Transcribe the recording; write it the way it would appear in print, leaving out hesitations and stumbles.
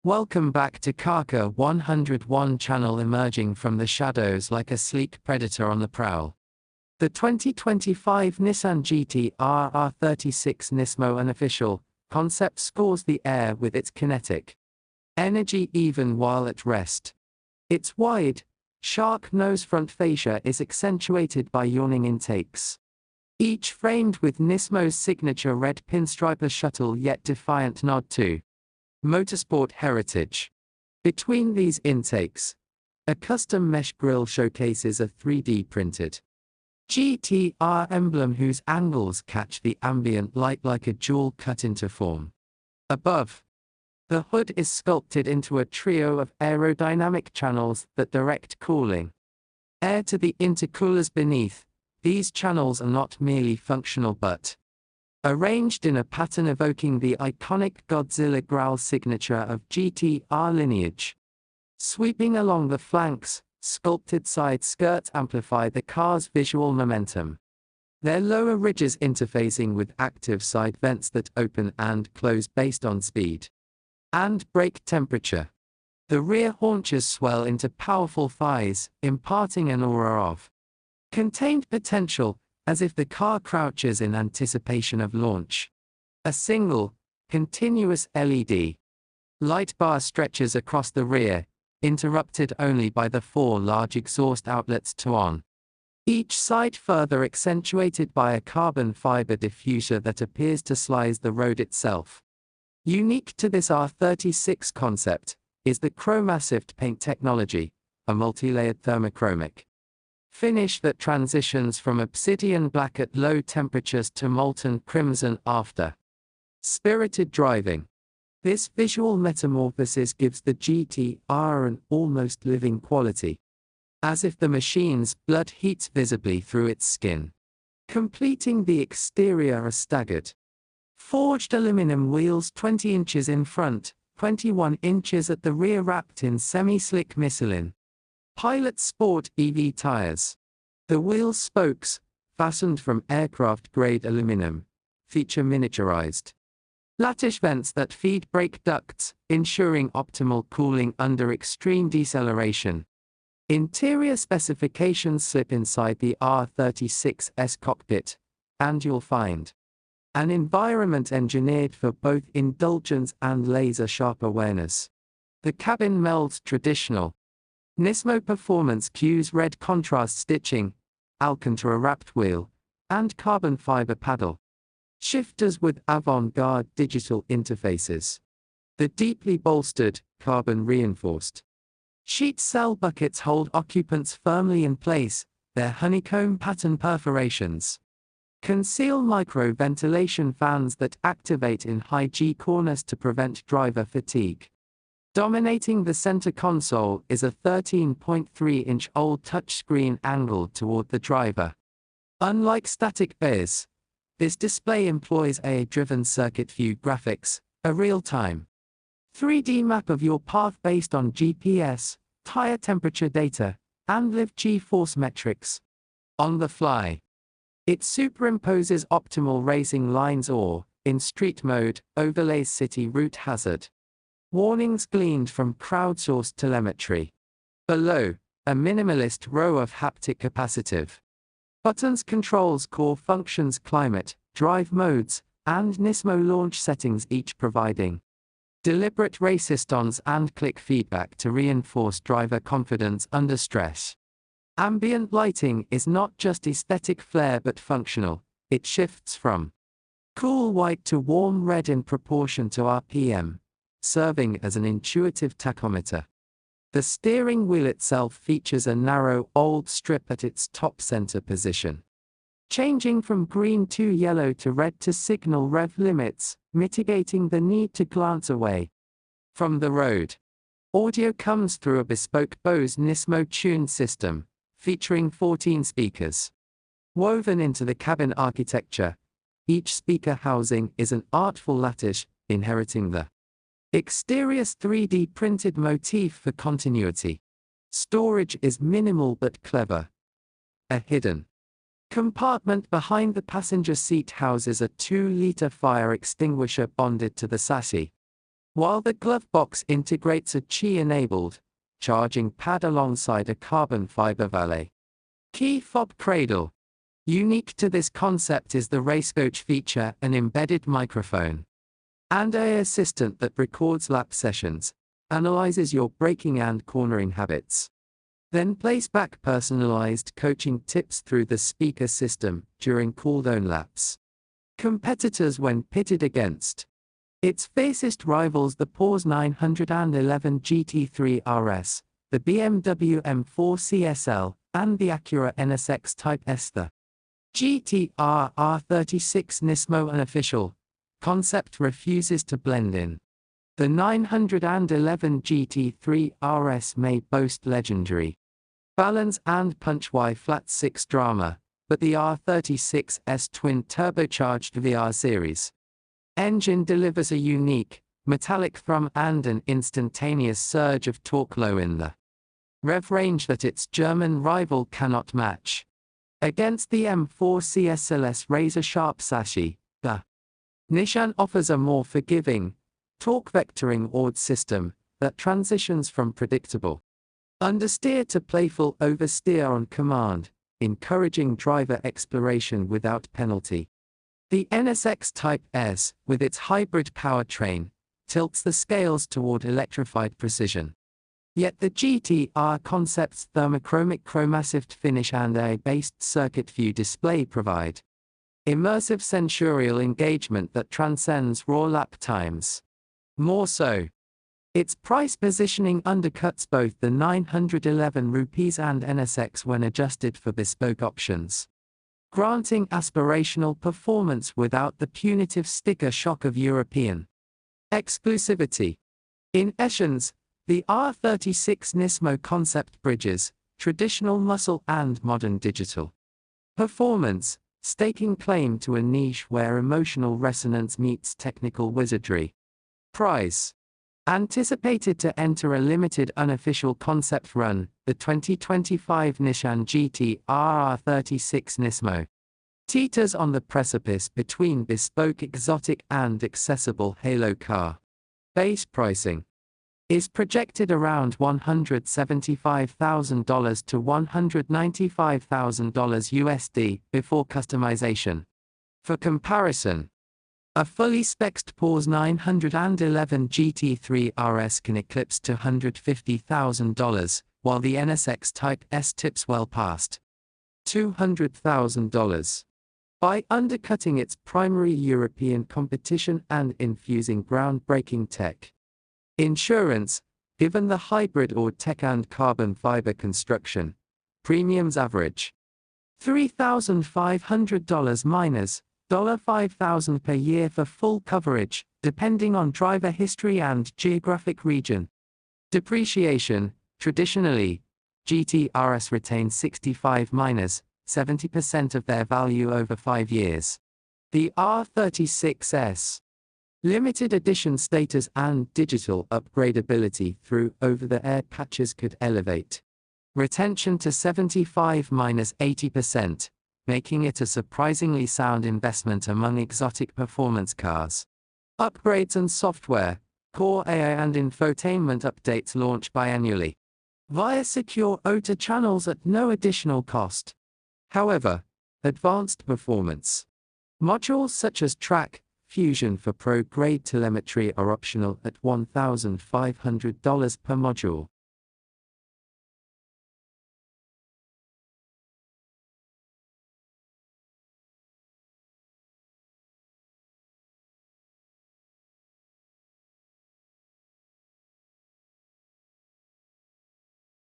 Welcome back to Kaka 101 channel, emerging from the shadows like a sleek predator on the prowl. The 2025 Nissan GT-R R36 NISMO Unofficial concept scores the air with its kinetic energy even while at rest. Its wide, shark nose front fascia is accentuated by yawning intakes, each framed with NISMO's signature red pinstripe, a subtle yet defiant nod to motorsport heritage. Between these intakes, a custom mesh grille showcases a 3D printed GT-R emblem whose angles catch the ambient light like a jewel cut into form. Above, the hood is sculpted into a trio of aerodynamic channels that direct cooling air to the intercoolers beneath. These channels are not merely functional but arranged in a pattern evoking the iconic Godzilla growl signature of GT-R lineage. Sweeping along the flanks, sculpted side skirts amplify the car's visual momentum, their lower ridges interfacing with active side vents that open and close based on speed and brake temperature. The rear haunches swell into powerful thighs, imparting an aura of contained potential, as if the car crouches in anticipation of launch. A single, continuous LED light bar stretches across the rear, interrupted only by the four large exhaust outlets to on each side, further accentuated by a carbon fiber diffuser that appears to slice the road itself. Unique to this R36 concept is the Chromassive paint technology, a multi-layered thermochromic finish that transitions from obsidian black at low temperatures to molten crimson after spirited driving. This visual metamorphosis gives the GT-R an almost living quality, as if the machine's blood heats visibly through its skin. Completing the exterior are staggered forged aluminum wheels 20 inches in front, 21 inches at the rear, wrapped in semi-slick Michelin Pilot Sport EV tires. The wheel spokes, fastened from aircraft-grade aluminum, feature miniaturized lattice vents that feed brake ducts, ensuring optimal cooling under extreme deceleration. Interior specifications slip inside the R36's cockpit, and you'll find an environment engineered for both indulgence and laser-sharp awareness. The cabin melds traditional NISMO performance cues, red contrast stitching, Alcantara-wrapped wheel, and carbon fiber paddle shifters with avant-garde digital interfaces. The deeply bolstered, carbon-reinforced sheet cell buckets hold occupants firmly in place, their honeycomb pattern perforations conceal micro-ventilation fans that activate in high G corners to prevent driver fatigue. Dominating the center console is a 13.3-inch-old touchscreen angled toward the driver. Unlike static BIS, this display employs AI-driven circuit view graphics, a real-time 3D map of your path based on GPS, tire temperature data, and live G-force metrics. On the fly, it superimposes optimal racing lines or, in street mode, overlays city route hazard warnings gleaned from crowdsourced telemetry. Below, a minimalist row of haptic capacitive buttons controls core functions, climate, drive modes, and NISMO launch settings, each providing deliberate resistance and click feedback to reinforce driver confidence under stress. Ambient lighting is not just aesthetic flair but functional. It shifts from cool white to warm red in proportion to RPM, serving as an intuitive tachometer. The steering wheel itself features a narrow, old strip at its top center position, changing from green to yellow to red to signal rev limits, mitigating the need to glance away from the road. Audio comes through a bespoke Bose NISMO tune system, featuring 14 speakers woven into the cabin architecture. Each speaker housing is an artful lattice, inheriting the exterior's 3D printed motif for continuity. Storage is minimal but clever. A hidden compartment behind the passenger seat houses a 2-liter fire extinguisher bonded to the chassis. while the glove box integrates a Qi-enabled charging pad alongside a carbon fiber valet key fob cradle. Unique to this concept is the racecoach feature, an embedded microphone and AI assistant that records lap sessions, analyzes your braking and cornering habits, then plays back personalized coaching tips through the speaker system during cooldown laps. Competitors when pitted against its fiercest rivals, the Porsche 911 GT3 RS, the BMW M4 CSL, and the Acura NSX Type S. The GT-R R36 NISMO Unofficial concept refuses to blend in. The 911 GT3 RS may boast legendary balance and punch flat 6 drama, but the R36's twin turbocharged VR series engine delivers a unique, metallic thrum and an instantaneous surge of torque low in the rev range that its German rival cannot match. Against the M4 CSL's razor-sharp chassis, the Nissan offers a more forgiving, torque-vectoring ORD system that transitions from predictable understeer to playful oversteer on command, encouraging driver exploration without penalty. The NSX Type S, with its hybrid powertrain, tilts the scales toward electrified precision. Yet the GT-R concept's thermochromic chromassive finish and AI-based circuit view display provide immersive sensorial engagement that transcends raw lap times. More so, its price positioning undercuts both the 911 rupees and NSX when adjusted for bespoke options, granting aspirational performance without the punitive sticker shock of European exclusivity. In essence, the R36 NISMO concept bridges traditional muscle and modern digital performance, staking claim to a niche where emotional resonance meets technical wizardry. Price. Anticipated to enter a limited unofficial concept run, the 2025 Nissan GT-R R36 NISMO teeters on the precipice between bespoke exotic and accessible halo car. Base pricing is projected around $175,000 to $195,000 USD before customization. For comparison, a fully spec'd Porsche 911 GT3 RS can eclipse $250,000, while the NSX Type S tips well past $200,000. By undercutting its primary European competition and infusing groundbreaking tech. Insurance, given the hybrid or tech and carbon fiber construction, premiums average $3,500 minus $5,000 per year for full coverage, depending on driver history and geographic region. Depreciation, traditionally, GT-RS retains 65–70% of their value over 5 years. The R36's limited edition status and digital upgradability through over-the-air patches could elevate retention to 75–80%, making it a surprisingly sound investment among exotic performance cars. Upgrades and software, core AI and infotainment updates launch biannually via secure OTA channels at no additional cost. However, advanced performance modules such as track fusion for pro-grade telemetry are optional at $1,500 per module.